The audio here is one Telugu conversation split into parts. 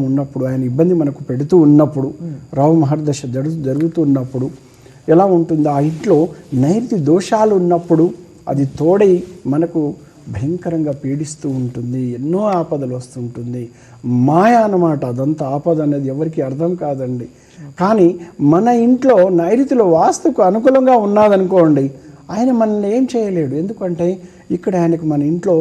ఉన్నప్పుడు, ఆయన ఇబ్బంది మనకు పెడుతూ ఉన్నప్పుడు, రాహు మహర్దశ జరుగుతూ ఉన్నప్పుడు ఎలా ఉంటుంది, ఆ ఇంట్లో నైరుతి దోషాలు ఉన్నప్పుడు అది తోడై మనకు భయంకరంగా పీడిస్తూ ఉంటుంది, ఎన్నో ఆపదలు వస్తుంటుంది. మాయ అన్నమాట అదంతా. ఆపద అనేది ఎవరికి అర్థం కాదండి. కానీ మన ఇంట్లో నైరుతిలో వాస్తుకు అనుకూలంగా ఉన్నదనుకోండి, ఆయన మనల్ని ఏం చేయలేడు. ఎందుకంటే ఇక్కడ ఆయనకు మన ఇంట్లో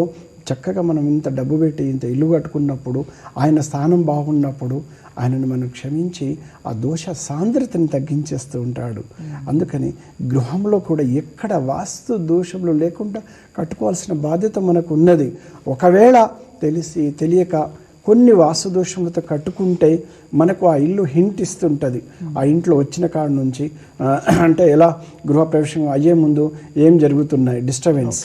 చక్కగా మనం ఇంత డబ్బు పెట్టి ఇంత ఇల్లు కట్టుకున్నప్పుడు, ఆయన స్థానం బాగున్నప్పుడు ఆయనను మనం క్షమించి ఆ దోష సాంద్రతని తగ్గించేస్తూ ఉంటాడు. అందుకని గృహంలో కూడా ఎక్కడ వాస్తు దోషములు లేకుండా కట్టుకోవాల్సిన బాధ్యత మనకు ఉన్నది. ఒకవేళ తెలిసి తెలియక కొన్ని వాస్తు దోషములతో కట్టుకుంటే మనకు ఆ ఇల్లు హింట్ ఇస్తుంటుంది. ఆ ఇంట్లో వచ్చిన కాడ నుంచి అంటే ఎలా గృహప్రవేశం అయ్యే ముందు ఏం జరుగుతున్నాయి, డిస్టర్బెన్స్,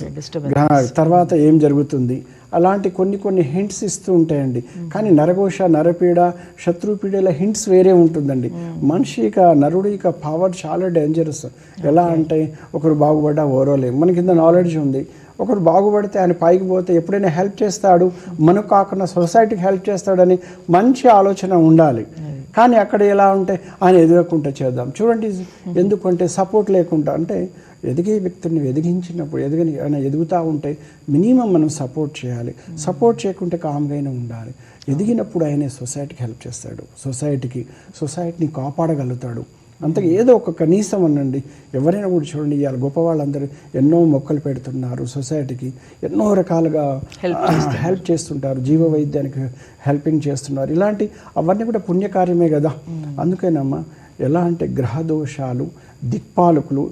తర్వాత ఏం జరుగుతుంది, అలాంటి కొన్ని హింట్స్ ఇస్తూ ఉంటాయండి. కానీ నరఘోష, నరపీడ, శత్రుపీడల హింట్స్ వేరే ఉంటుందండి. మనిషిక నరుడిక పవర్ చాలా డేంజరస్. ఎలా అంటే ఒకరు బాగుపడ్డా ఓరలేం. మన కింద నాలెడ్జ్ ఉంది, ఒకరు బాగుపడితే ఆయన పైకి పోతే ఎప్పుడైనా హెల్ప్ చేస్తాడు, మనకు కాకుండా సొసైటీకి హెల్ప్ చేస్తాడని మంచి ఆలోచన ఉండాలి. కానీ అక్కడ ఎలా ఉంటే ఆయన ఎదగకుండా చేద్దాం చూడండి. ఎందుకంటే సపోర్ట్ లేకుండా, అంటే ఎదిగే వ్యక్తిని ఎదిగించినప్పుడు ఆయన ఎదుగుతూ ఉంటే మినిమం మనం సపోర్ట్ చేయాలి. సపోర్ట్ చేయకుంటే కామ్గానే ఉండాలి. ఎదిగినప్పుడు ఆయనే సొసైటీకి హెల్ప్ చేస్తాడు, సొసైటీని కాపాడగలుగుతాడు. అంతే ఏదో ఒక కనీసం అనండి. ఎవరైనా కూడా చూడండి, ఇవాళ గొప్ప వాళ్ళందరూ ఎన్నో మొక్కలు పెడుతున్నారు, సొసైటీకి ఎన్నో రకాలుగా హెల్ప్ చేస్తుంటారు, జీవ వైద్యానికి హెల్పింగ్ చేస్తున్నారు. ఇలాంటి అవన్నీ కూడా పుణ్యకార్యమే కదా. అందుకేనమ్మా ఎలా అంటే గ్రహదోషాలు, దిక్పాలకులు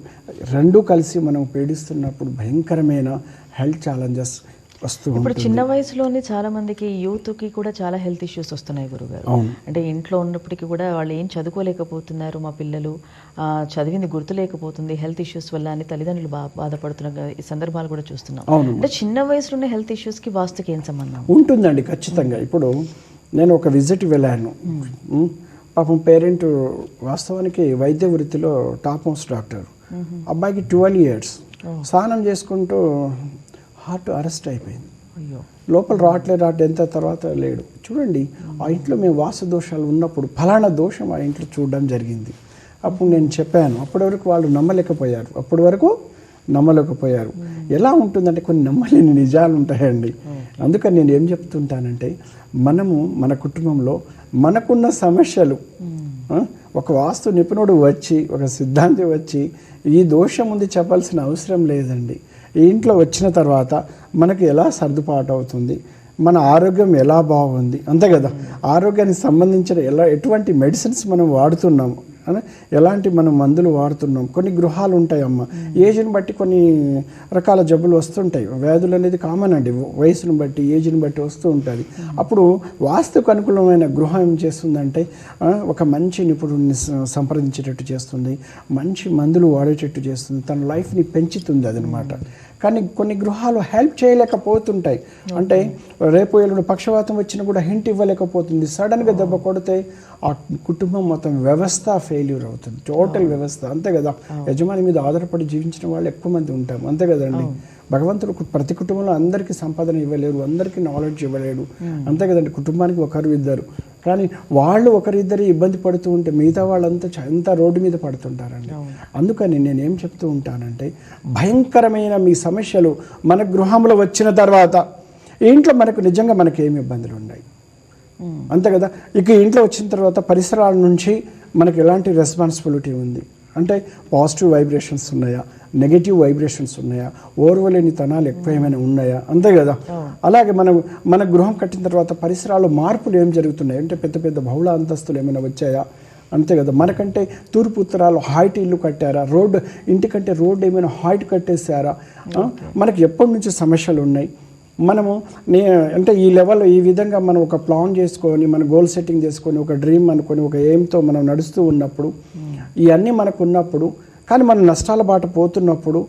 రెండూ కలిసి మనం పీడిస్తున్నప్పుడు భయంకరమైన హెల్త్ ఛాలెంజెస్ వస్తూ. ఇప్పుడు చిన్న వయసులోనే చాలా మందికి యూత్కి కూడా చాలా హెల్త్ ఇష్యూస్ వస్తున్నాయి గురుగారు. అంటే ఇంట్లో ఉన్నప్పటికీ కూడా వాళ్ళు ఏం చదువుకోలేకపోతున్నారు, మా పిల్లలు చదివింది గుర్తులేకపోతుంది హెల్త్ ఇష్యూస్ వల్ల అని తల్లిదండ్రులు బాధపడుతున్న ఈ సందర్భాలు కూడా చూస్తున్నాం. అంటే చిన్న వయసులోనే హెల్త్ ఇష్యూస్కి వాస్తుకి ఏం సంబంధం ఉంటుందండి? ఖచ్చితంగా. ఇప్పుడు నేను ఒక విజిట్ వెళ్ళాను. పాపం పేరెంట్ వాస్తవానికి వైద్య వృత్తిలో టాప్ మోస్ట్ డాక్టర్. అబ్బాయికి 12 years. స్నానం చేసుకుంటూ హార్ట్ అరెస్ట్ అయిపోయింది. లోపల రావట్లేదు ఎంత తర్వాత లేడు. చూడండి, ఆ ఇంట్లో మేము వాస్తు దోషాలు ఉన్నప్పుడు ఫలానా దోషం ఆ ఇంట్లో చూడడం జరిగింది. అప్పుడు నేను చెప్పాను, అప్పటి వరకు వాళ్ళు నమ్మలేకపోయారు. ఎలా ఉంటుందంటే కొన్ని నమ్మలేని నిజాలు ఉంటాయండి. అందుకని నేను ఏం చెప్తుంటానంటే, మనము మన కుటుంబంలో మనకున్న సమస్యలు ఒక వాస్తు నిపుణుడు వచ్చి, ఒక సిద్ధాంతి వచ్చి ఈ దోషం ఉంది చెప్పాల్సిన అవసరం లేదండి. ఈ ఇంట్లో వచ్చిన తర్వాత మనకు ఎలా సర్దుబాటు అవుతుంది, మన ఆరోగ్యం ఎలా బాగుంది, అంతే కదా. ఆరోగ్యానికి సంబంధించిన ఎటువంటి మెడిసిన్స్ మనం వాడుతున్నాము, ఎలాంటి మనం మందులు వాడుతున్నాం. కొన్ని గృహాలు ఉంటాయమ్మ, ఏజ్ని బట్టి కొన్ని రకాల జబ్బులు వస్తుంటాయి. వ్యాధులు అనేది కామన్ అండి, వయసును బట్టి ఏజ్ని బట్టి వస్తూ ఉంటుంది. అప్పుడు వాస్తుకు అనుకూలమైన గృహం ఏం చేస్తుందంటే ఒక మంచి నిపుణుడిని సంప్రదించేటట్టు చేస్తుంది, మంచి మందులు వాడేటట్టు చేస్తుంది, తన లైఫ్ని పెంచుతుంది అదనమాట. కానీ కొన్ని గృహాలు హెల్ప్ చేయలేకపోతుంటాయి. అంటే రేపు ఎల్లుండి పక్షవాతం వచ్చినా కూడా హింట్ ఇవ్వలేకపోతుంది. సడన్గా దెబ్బ కొడితే ఆ కుటుంబం మొత్తం వ్యవస్థ ఫెయిల్యూర్ అవుతుంది, టోటల్ వ్యవస్థ. అంతే కదా. యజమాని మీద ఆధారపడి జీవించిన వాళ్ళు ఎక్కువ మంది ఉంటాం, అంతే కదండి. భగవంతుడు ప్రతి కుటుంబంలో అందరికీ సంపాదన ఇవ్వలేరు, అందరికీ నాలెడ్జ్ ఇవ్వలేడు, అంతే కదండి. కుటుంబానికి ఒకరు ఇద్దరు, కానీ వాళ్ళు ఒకరిద్దరు ఇబ్బంది పడుతూ ఉంటే మిగతా వాళ్ళంతా ఎంత రోడ్డు మీద పడుతుంటారండి. అందుకని నేనేం చెప్తూ ఉంటానంటే, భయంకరమైన మీ సమస్యలు మన గృహంలో వచ్చిన తర్వాత ఇంట్లో మనకు నిజంగా మనకి ఏమి ఇబ్బందులు ఉన్నాయి, అంతే కదా. ఇక ఇంట్లో వచ్చిన తర్వాత పరిసరాల నుంచి మనకు ఎలాంటి రెస్పాన్సిబిలిటీ ఉంది అంటే, పాజిటివ్ వైబ్రేషన్స్ ఉన్నాయా, నెగిటివ్ వైబ్రేషన్స్ ఉన్నాయా, ఓర్వలేని తనాలు ఎక్కువ ఏమైనా ఉన్నాయా, అంతే కదా. అలాగే మన గృహం కట్టిన తర్వాత పరిసరాలు మార్పులు ఏం జరుగుతున్నాయి అంటే, పెద్ద పెద్ద బహుళ అంతస్తులు ఏమైనా వచ్చాయా, అంతే కదా. మనకంటే తూర్పు ఉత్తరాలు హైట్ ఇల్లు కట్టారా, ఇంటికంటే రోడ్డు ఏమైనా హైట్ కట్టేశారా, మనకి ఎప్పటి నుంచి సమస్యలు ఉన్నాయి. మనము అంటే ఈ లెవెల్లో ఈ విధంగా మనం ఒక ప్లాన్ చేసుకొని, మన గోల్ సెట్టింగ్ చేసుకొని, ఒక డ్రీమ్ అనుకొని, ఒక ఎయిమ్తో మనం నడుస్తూ ఉన్నప్పుడు, ఇవన్నీ మనకు ఉన్నప్పుడు, కానీ మనం నష్టాల బాట పోతున్నప్పుడు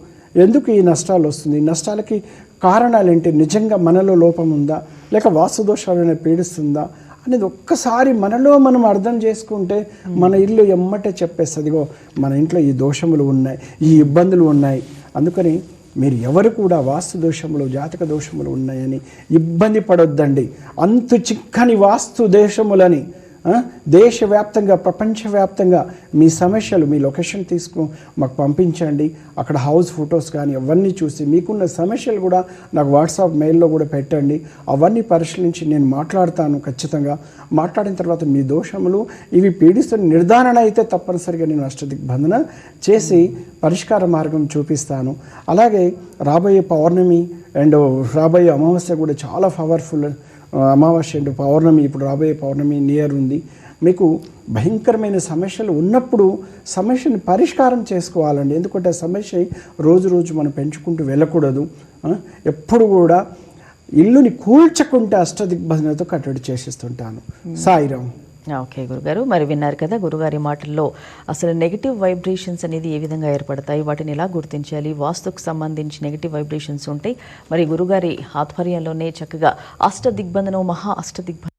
ఎందుకు ఈ నష్టాలు వస్తుంది, నష్టాలకి కారణాలు ఏంటి, నిజంగా మనలో లోపం ఉందా, లేక వాస్తుదోషాలను పీడిస్తుందా అనేది ఒక్కసారి మనలో మనం అర్థం చేసుకుంటే మన ఇల్లు ఎమ్మటే చెప్పేస్తుంది, ఇగో మన ఇంట్లో ఈ దోషములు ఉన్నాయి, ఈ ఇబ్బందులు ఉన్నాయి. అందుకని మీరు ఎవరు కూడా వాస్తు దోషములు జాతక దోషములు ఉన్నాయని ఇబ్బంది పడొద్దండి. అంతు చిక్కని వాస్తు దోషములని దేశవ్యాప్తంగా ప్రపంచవ్యాప్తంగా మీ సమస్యలు మీ లొకేషన్ మాకు పంపించండి. అక్కడ హౌస్ ఫొటోస్ కానీ అవన్నీ చూసి మీకున్న సమస్యలు కూడా నాకు వాట్సాప్ మెయిల్లో కూడా పెట్టండి. అవన్నీ పరిశీలించి నేను మాట్లాడతాను. ఖచ్చితంగా మాట్లాడిన తర్వాత మీ దోషములు ఇవి పీడిస్తున్న నిర్ధారణ అయితే తప్పనిసరిగా నేను అష్టదిగ్బంధన చేసి పరిష్కార మార్గం చూపిస్తాను. అలాగే రాబోయే పౌర్ణమి అండ్ రాబోయే అమావాస్య కూడా చాలా పవర్ఫుల్ అమావాస్య అండ్ పౌర్ణమి. ఇప్పుడు రాబోయే పౌర్ణమి నియర్ ఉంది. మీకు భయంకరమైన సమస్యలు ఉన్నప్పుడు సమస్యని పరిష్కారం చేసుకోవాలండి. ఎందుకంటే సమస్య రోజు రోజు మనం పెంచుకుంటూ వెళ్ళకూడదు. ఎప్పుడు కూడా ఇల్లుని కూల్చకుంటే అష్టదిగ్బంధనతో కట్టడి చేసేస్తుంటాను. సాయిరామ్. ఓకే గురుగారు, మరి విన్నారు కదా గురుగారి మాటల్లో అసలు నెగిటివ్ వైబ్రేషన్స్ అనేది ఏ విధంగా ఏర్పడతాయి, వాటిని ఎలా గుర్తించాలి, వాస్తుకు సంబంధించి నెగిటివ్ వైబ్రేషన్స్ ఉంటాయి. మరి గురుగారి ఆధ్వర్యంలోనే చక్కగా అష్టదిగ్బంధనం మహా అష్టదిగ్బంధనం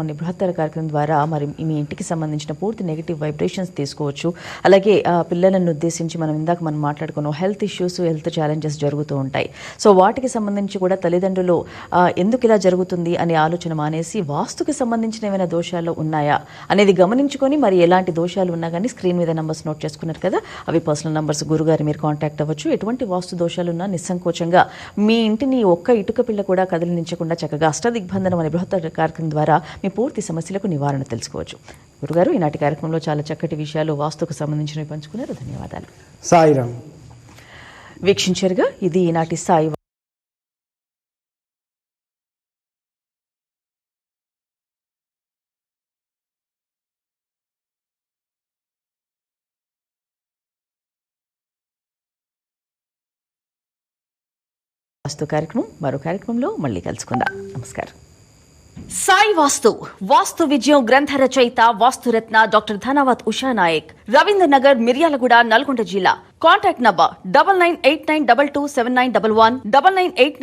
అనే బృహత్తర కార్యక్రమం ద్వారా మరి మీ ఇంటికి సంబంధించిన పూర్తి నెగిటివ్ వైబ్రేషన్స్ తీసుకోవచ్చు. అలాగే పిల్లలను ఉద్దేశించి మనం మాట్లాడుకున్నాం, హెల్త్ ఇష్యూస్ హెల్త్ ఛాలెంజెస్ జరుగుతూ ఉంటాయి. సో వాటికి సంబంధించి కూడా తల్లిదండ్రులు ఎందుకు ఇలా జరుగుతుంది అనే ఆలోచన మానేసి వాస్తుకి సంబంధించిన ఏమైనా దోషాలు ఉన్నాయా అనేది గమనించుకొని మరి ఎలాంటి దోషాలు ఉన్నా కానీ స్క్రీన్ మీద నంబర్స్ నోట్ చేసుకున్నారు కదా, అవి పర్సనల్ నంబర్స్. గురుగారి మీరు కాంటాక్ట్ అవ్వచ్చు. ఎటువంటి వాస్తు దోషాలు ఉన్నా నిస్సంకోచంగా మీ ఇంటిని ఒక్క ఇటుక పిల్ల కూడా కదిలించకుండా చక్కగా అష్టదిగ్బంధనం అనే బృహత్తర కార్యక్రమం ద్వారా మీ పూర్తి సమస్యలకు నివారణ తెలుసుకోవచ్చు. గురుగారు, ఈనాటి కార్యక్రమంలో చాలా చక్కటి విషయాలు వాస్తుకు సంబంధించినవి పంచుకున్నారు. ధన్యవాదాలు. సాయిరామ్. వీక్షించారుగా, ఇది ఈనాటి సాయి వాస్తు కార్యక్రమం. మరో కార్యక్రమంలో మళ్ళీ కలుసుకుందాం. నమస్కారం. సాయి వాస్తు వాస్తు విజయం గ్రంథ రచయిత వాస్తురత్న డాక్టర్ ధనవత్ ఉషా నాయక్, రవీంద్ర నగర్, మిర్యాలగూడ, నల్గొండ జిల్లా. Contact number 9989227911 9989